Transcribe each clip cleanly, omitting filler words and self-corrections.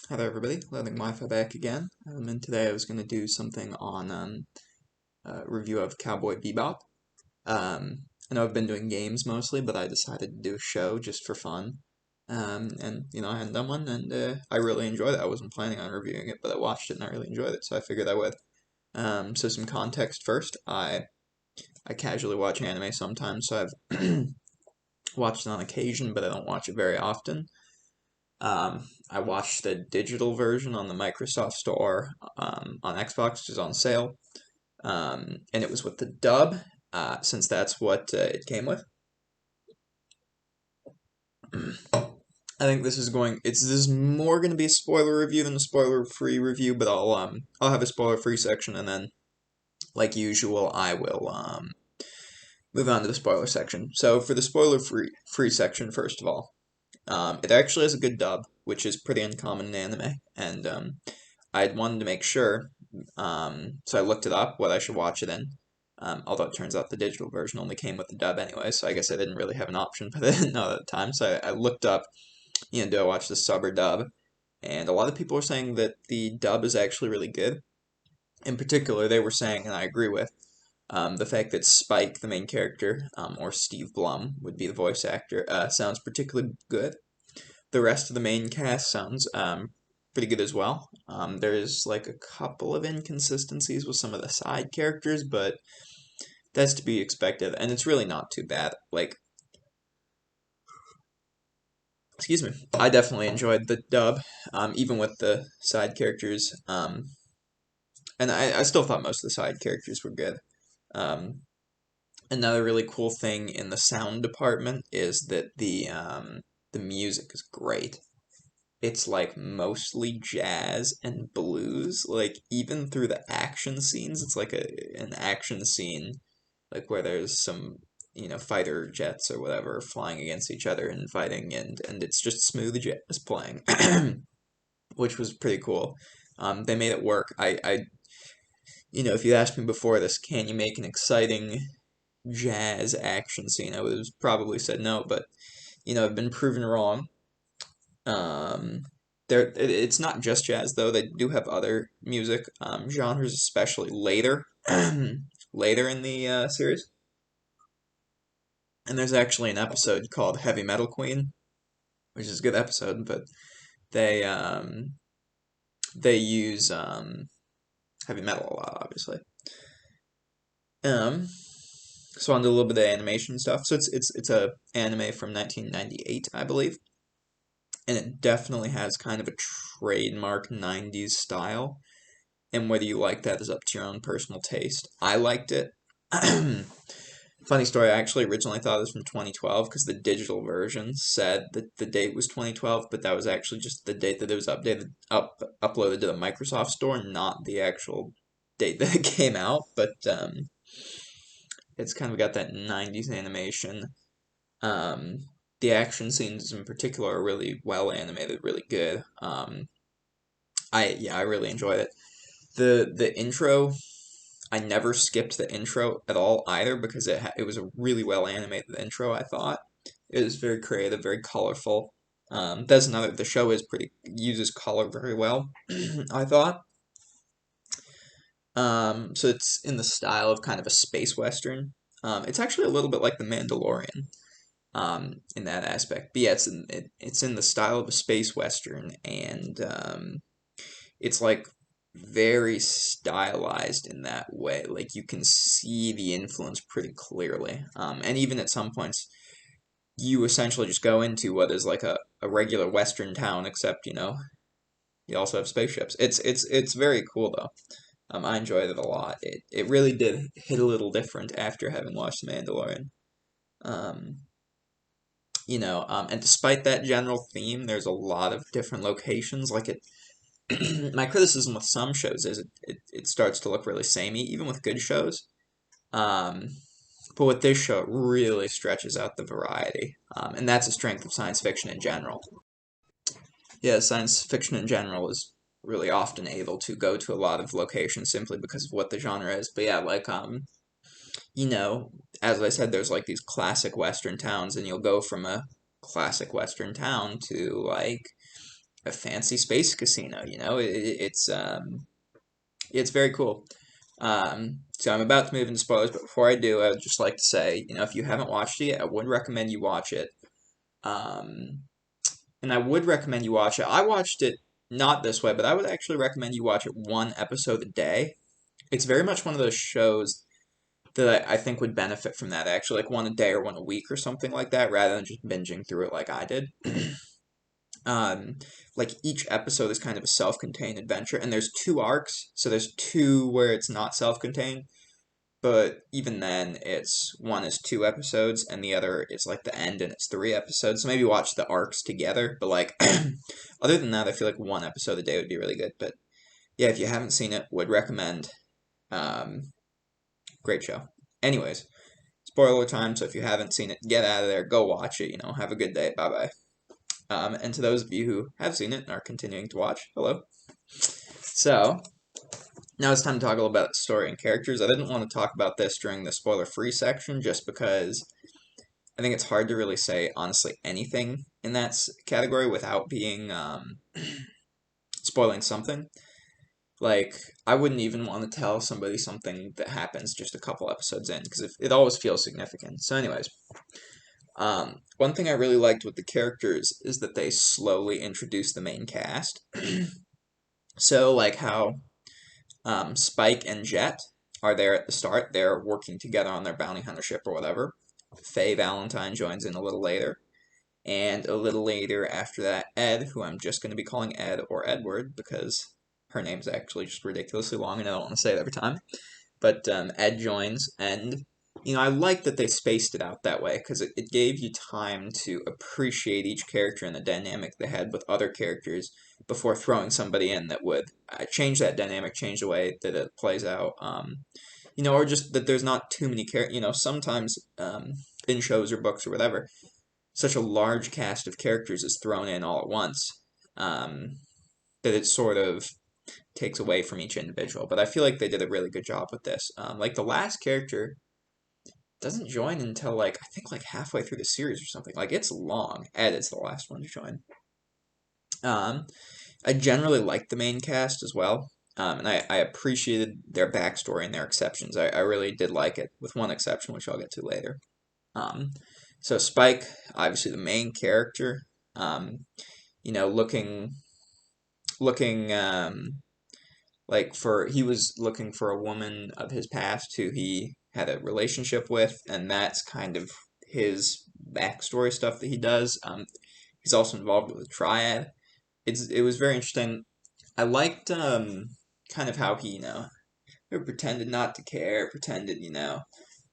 Hi there, everybody. Loading Wi-Fi back again. And today I was going to do something on review of Cowboy Bebop. I know I've been doing games mostly, but I decided to do a show just for fun. I hadn't done one, and I really enjoyed it. I wasn't planning on reviewing it, but I watched it and I really enjoyed it, so I figured I would. So some context first. I casually watch anime sometimes, so I've watched it on occasion, but I don't watch it very often. I watched the digital version on the Microsoft Store on Xbox, which is on sale, and it was with the dub, since that's what it came with. I think this is more going to be a spoiler review than a spoiler-free review, but I'll have a spoiler-free section, and then, like usual, I will move on to the spoiler section. So for the spoiler-free section, first of all, it actually has a good dub, which is pretty uncommon in anime, and I wanted to make sure, so I looked it up, what I should watch it in, although it turns out the digital version only came with the dub anyway, so I guess I didn't really have an option, but I didn't know at the time, so I looked up, do I watch the sub or dub, and a lot of people are saying that the dub is actually really good. In particular, they were saying, and I agree with, the fact that Spike, the main character, or Steve Blum would be the voice actor, sounds particularly good. The rest of the main cast sounds pretty good as well. There's like a couple of inconsistencies with some of the side characters, but that's to be expected, and it's really not too bad. Like, excuse me, I definitely enjoyed the dub, even with the side characters, and I still thought most of the side characters were good. Um, Another really cool thing in the sound department is that the music is great. It's like mostly jazz and blues. Like even through the action scenes, it's like an action scene, like where there's some fighter jets or whatever flying against each other and fighting, and it's just smooth jazz playing, which was pretty cool. They made it work. If you asked me before this, can you make an exciting jazz action scene? I would have probably said no, but I've been proven wrong. Um, it's not just jazz though. They do have other music genres, especially later, later in the series. And there's actually an episode called Heavy Metal Queen, which is a good episode, but they um, they use heavy metal a lot, obviously. Um, so on to a little bit of animation stuff. So it's a anime from 1998, I believe, and it definitely has kind of a trademark 90s style. And whether you like that is up to your own personal taste. I liked it. Funny story, I actually originally thought it was from 2012 because the digital version said that the date was 2012, but that was actually just the date that it was uploaded to the Microsoft Store, not the actual date that it came out. But it's kind of got that 90s animation. Um, the action scenes in particular are really well animated, really good. I really enjoyed it. The intro, I never skipped the intro at all either because it was a really well animated intro. I thought it was very creative, very colorful. That's another. The show is pretty uses color very well. I thought. So it's in the style of kind of a space western. It's actually a little bit like The Mandalorian. In that aspect, but yeah, it's in the style of a space western, and it's like very stylized in that way. Like you can see the influence pretty clearly. And even at some points, you essentially just go into what is like a regular Western town, except you also have spaceships. It's very cool though. I enjoyed it a lot. It really did hit a little different after having watched The Mandalorian. Um, and despite that general theme, there's a lot of different locations. Like my criticism with some shows is it starts to look really samey, even with good shows. Um, but with this show, it really stretches out the variety, and that's a strength of science fiction in general. Yeah, science fiction in general is really often able to go to a lot of locations simply because of what the genre is. But yeah, like you know, as I said, there's like these classic Western towns, and you'll go from a classic Western town to like a fancy space casino. It's very cool. So I'm about to move into spoilers, but before I do, I would just like to say, if you haven't watched it yet, I would recommend you watch it. Um, and I would recommend you watch it. I watched it not this way, but I would actually recommend you watch it one episode a day. It's very much one of those shows that I think would benefit from that, actually, like one a day or one a week or something like that, rather than just binging through it like I did. Um, like each episode is kind of a self-contained adventure, and there's two arcs, so there's two where it's not self-contained, but even then, it's one is 2 episodes, and the other is like the end, and it's 3 episodes. So maybe watch the arcs together. But like, other than that, I feel like one episode a day would be really good. But yeah, if you haven't seen it, would recommend. Um, Great show. Anyways, spoiler time. So if you haven't seen it, get out of there. Go watch it. Have a good day. Bye bye. And to those of you who have seen it and are continuing to watch, hello. So now it's time to talk a little about the story and characters. I didn't want to talk about this during the spoiler-free section just because I think it's hard to really say, honestly, anything in that category without being, spoiling something. Like, I wouldn't even want to tell somebody something that happens just a couple episodes in, because it always feels significant. So anyways, one thing I really liked with the characters is that they slowly introduce the main cast. So, like how Spike and Jet are there at the start. They're working together on their bounty hunter ship or whatever. Faye Valentine joins in a little later. And a little later after that, Ed, who I'm just going to be calling Ed or Edward because her name's actually just ridiculously long and I don't want to say it every time. But Ed joins, and I like that they spaced it out that way because it gave you time to appreciate each character and the dynamic they had with other characters before throwing somebody in that would change that dynamic, change the way that it plays out. Or just that there's not too many characters. Sometimes in shows or books or whatever, such a large cast of characters is thrown in all at once that it sort of takes away from each individual. But I feel like they did a really good job with this. Like the last character doesn't join until like I think like halfway through the series or something. Like it's long. Ed is the last one to join. Um, I generally liked the main cast as well. And I appreciated their backstory and their exceptions. I really did like it, with one exception, which I'll get to later. Um, so Spike, obviously the main character, looking he was looking for a woman of his past who he had a relationship with, and that's kind of his backstory stuff that he does. He's also involved with a triad. It was very interesting. I liked kind of how he pretended not to care, pretended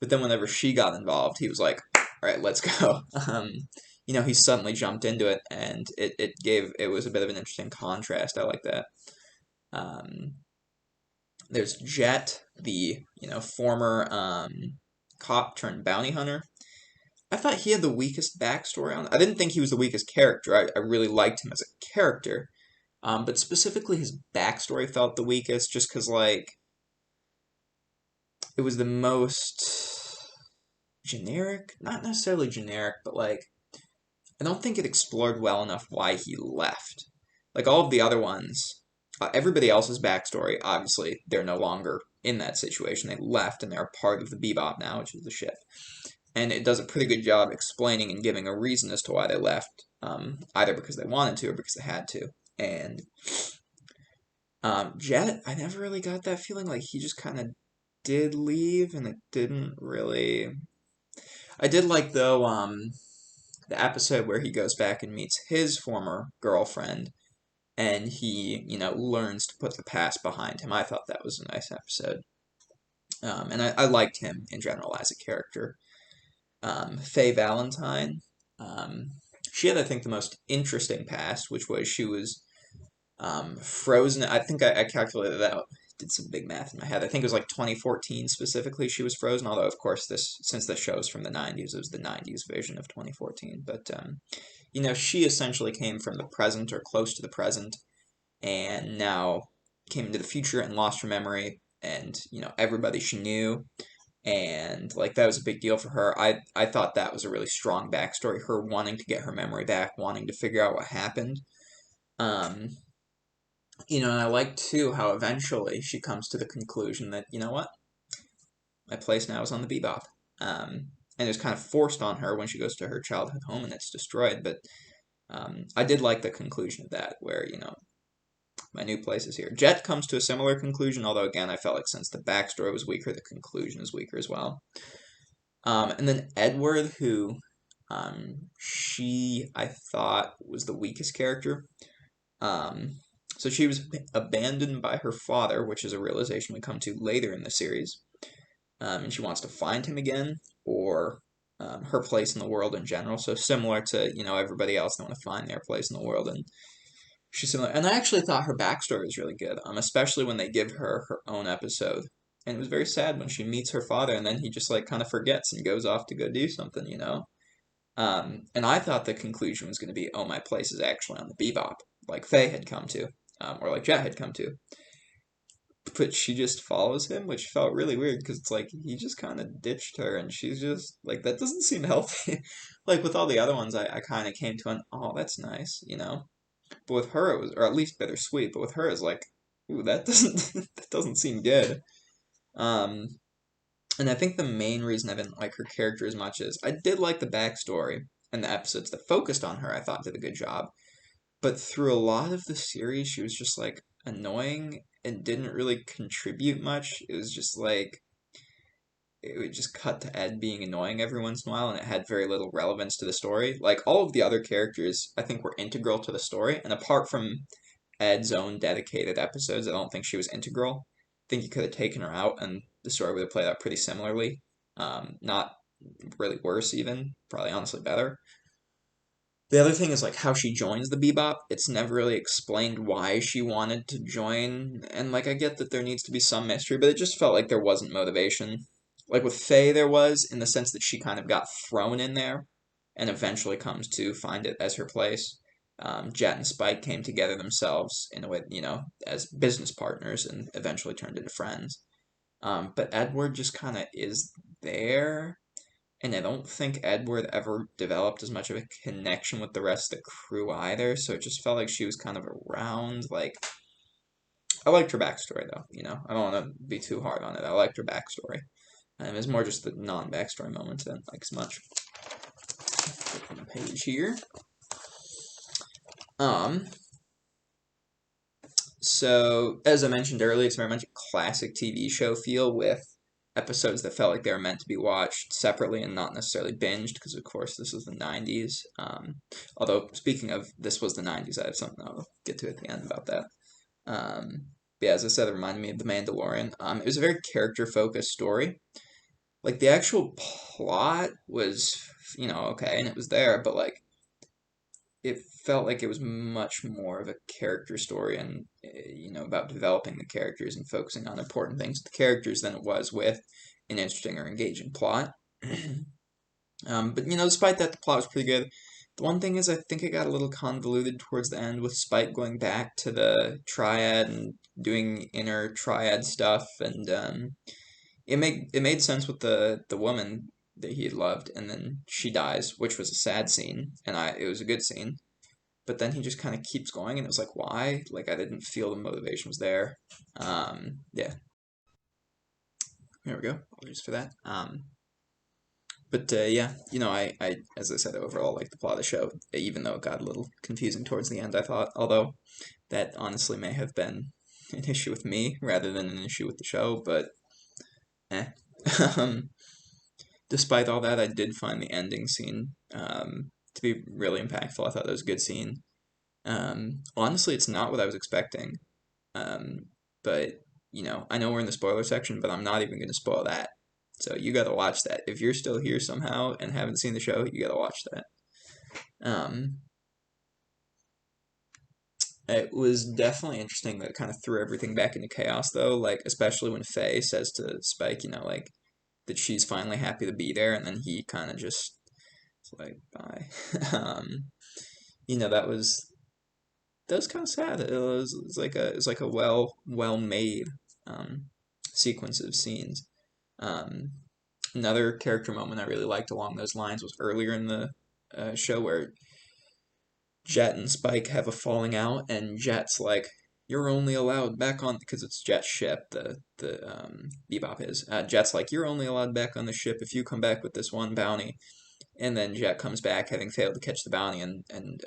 but then whenever she got involved, he was like, "All right, let's go." He suddenly jumped into it, and it was a bit of an interesting contrast. I like that. Um, there's Jet, the former cop turned bounty hunter. I thought he had the weakest backstory on. I didn't think he was the weakest character. I really liked him as a character, but specifically his backstory felt the weakest, just because it was the most generic. Not necessarily generic, but I don't think it explored well enough why he left. Like all of the other ones, everybody else's backstory, obviously, they're no longer in that situation. They left and they're a part of the Bebop now, which is the ship. And it does a pretty good job explaining and giving a reason as to why they left, either because they wanted to or because they had to. And Jet, I never really got that feeling. Like he just kind of did leave, and it didn't really. I did like though the episode where he goes back and meets his former girlfriend and he, learns to put the past behind him. I thought that was a nice episode. And I liked him in general as a character. Faye Valentine, she had, I think, the most interesting past, which was she was frozen. I think I calculated it out, did some big math in my head. I think it was like 2014 specifically she was frozen, although, of course, since the show's from the 90s, it was the 90s version of 2014. But, she essentially came from the present or close to the present and now came into the future and lost her memory and everybody she knew, and that was a big deal for her. I thought that was a really strong backstory, her wanting to get her memory back, wanting to figure out what happened. Um, and I like too how eventually she comes to the conclusion that, you know what, my place now is on the Bebop. And it's kind of forced on her when she goes to her childhood home and it's destroyed. But I did like the conclusion of that, where, my new place is here. Jet comes to a similar conclusion, although again, I felt like since the backstory was weaker, the conclusion is weaker as well. And then Edward, who she I thought was the weakest character. Um, so she was abandoned by her father, which is a realization we come to later in the series. And she wants to find him again, or her place in the world in general. So similar to everybody else, they want to find their place in the world, and she's similar. And I actually thought her backstory was really good, especially when they give her her own episode. And it was very sad when she meets her father, and then he just like kind of forgets and goes off to go do something. And I thought the conclusion was going to be, oh, my place is actually on the Bebop, like Faye had come to, or like Jet had come to. But she just follows him, which felt really weird because it's like he just kind of ditched her, and she's just like, that doesn't seem healthy. Like with all the other ones, I kind of came to an, oh, that's nice. But with her, it was, or at least bittersweet. But with her, it's like, ooh, that doesn't that doesn't seem good. Um, and I think the main reason I didn't like her character as much is I did like the backstory and the episodes that focused on her. I thought did a good job, but through a lot of the series, she was just like annoying and didn't really contribute much. It was just like it would just cut to Ed being annoying every once in a while, and it had very little relevance to the story. Like all of the other characters, I think were integral to the story, and apart from Ed's own dedicated episodes, I don't think she was integral. I think you could have taken her out, and the story would have played out pretty similarly. Not really worse, even probably honestly better. The other thing is like how she joins the Bebop. It's never really explained why she wanted to join, and like I get that there needs to be some mystery, but it just felt like there wasn't motivation. Like with Faye, there was in the sense that she kind of got thrown in there, and eventually comes to find it as her place. Jet and Spike came together themselves in a way, as business partners, and eventually turned into friends. But Edward just kind of is there, and I don't think Edward ever developed as much of a connection with the rest of the crew either, so it just felt like she was kind of around. Like, I liked her backstory, though. I don't want to be too hard on it. I liked her backstory. It's more just the non-backstory moments I didn't like as much. Flip the page here. Um, so, as I mentioned earlier, it's very much a classic TV show feel with episodes that felt like they were meant to be watched separately and not necessarily binged, because of course this was the 90s. Although, speaking of this was the 90s, I have something I'll get to at the end about that. But yeah, as I said, it reminded me of The Mandalorian. It was a very character-focused story. Like, the actual plot was, okay, and it was there, but like, it felt like it was much more of a character story and about developing the characters and focusing on important things to the characters than it was with an interesting or engaging plot. But despite that, the plot was pretty good. The one thing is, I think it got a little convoluted towards the end with Spike going back to the Triad and doing inner Triad stuff, and it made sense with the woman that he had loved, and then she dies, which was a sad scene, and it was a good scene. But then he just kind of keeps going, and it was like, why? Like, I didn't feel the motivation was there. Yeah, there we go. Apologies for that. But yeah, I, as I said, overall like the plot of the show, even though it got a little confusing towards the end, I thought, although that honestly may have been an issue with me rather than an issue with the show, but eh. um, Despite all that, I did find the ending scene to be really impactful. I thought that was a good scene. Honestly, it's not what I was expecting. Um, but I know we're in the spoiler section, but I'm not even going to spoil that. So you got to watch that. If you're still here somehow and haven't seen the show, you got to watch that. Um, it was definitely interesting that it kind of threw everything back into chaos, though. Like especially when Faye says to Spike, like that she's finally happy to be there, and then he kind of just like bye. That was kind of sad. It was like a well made sequence of scenes. Um, Another character moment I really liked along those lines was earlier in the show where Jet and Spike have a falling out, and Jet's like, "You're only allowed back on," because it's Jet's ship. The Bebop is. Jet's like, "You're only allowed back on the ship if you come back with this one bounty." And then Jet comes back having failed to catch the bounty, and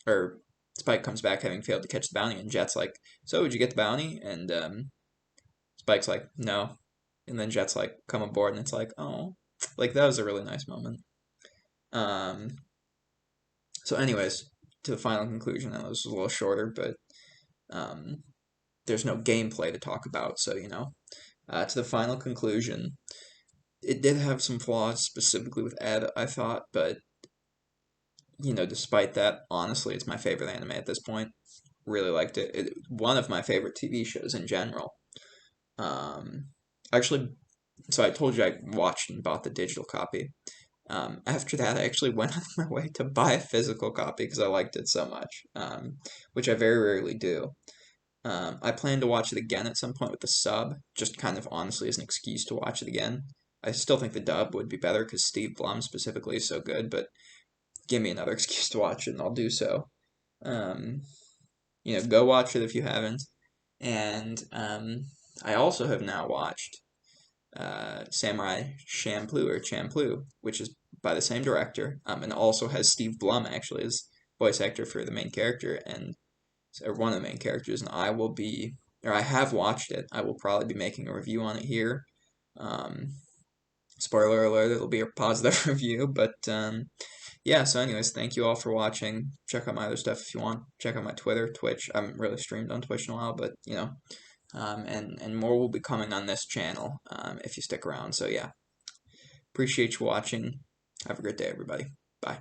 or Spike comes back having failed to catch the bounty, and Jet's like, "So, did you get the bounty?" And Spike's like, "No." And then Jet's like, "Come aboard," and it's like, oh, like that was a really nice moment. Um, so, anyways, to the final conclusion, I know this was a little shorter, but um, there's no gameplay to talk about, so to the final conclusion, it did have some flaws, specifically with Ed, I thought, but despite that, honestly, it's my favorite anime at this point. Really liked it. One of my favorite TV shows in general. Um, actually, so I told you I watched and bought the digital copy. After that, I actually went out of my way to buy a physical copy because I liked it so much, which I very rarely do. I plan to watch it again at some point with the sub, just kind of honestly as an excuse to watch it again. I still think the dub would be better because Steve Blum specifically is so good, but give me another excuse to watch it and I'll do so. Um, go watch it if you haven't. And I also have now watched Samurai Champloo, which is by the same director, and also has Steve Blum actually as voice actor for the main character and or one of the main characters. And I have watched it. I will probably be making a review on it here. Um, Spoiler alert, it'll be a positive review, but yeah, so anyways, thank you all for watching. Check out my other stuff if you want. Check out my Twitter, Twitch. I haven't really streamed on Twitch in a while, but and more will be coming on this channel if you stick around. So yeah, appreciate you watching. Have a great day, everybody. Bye.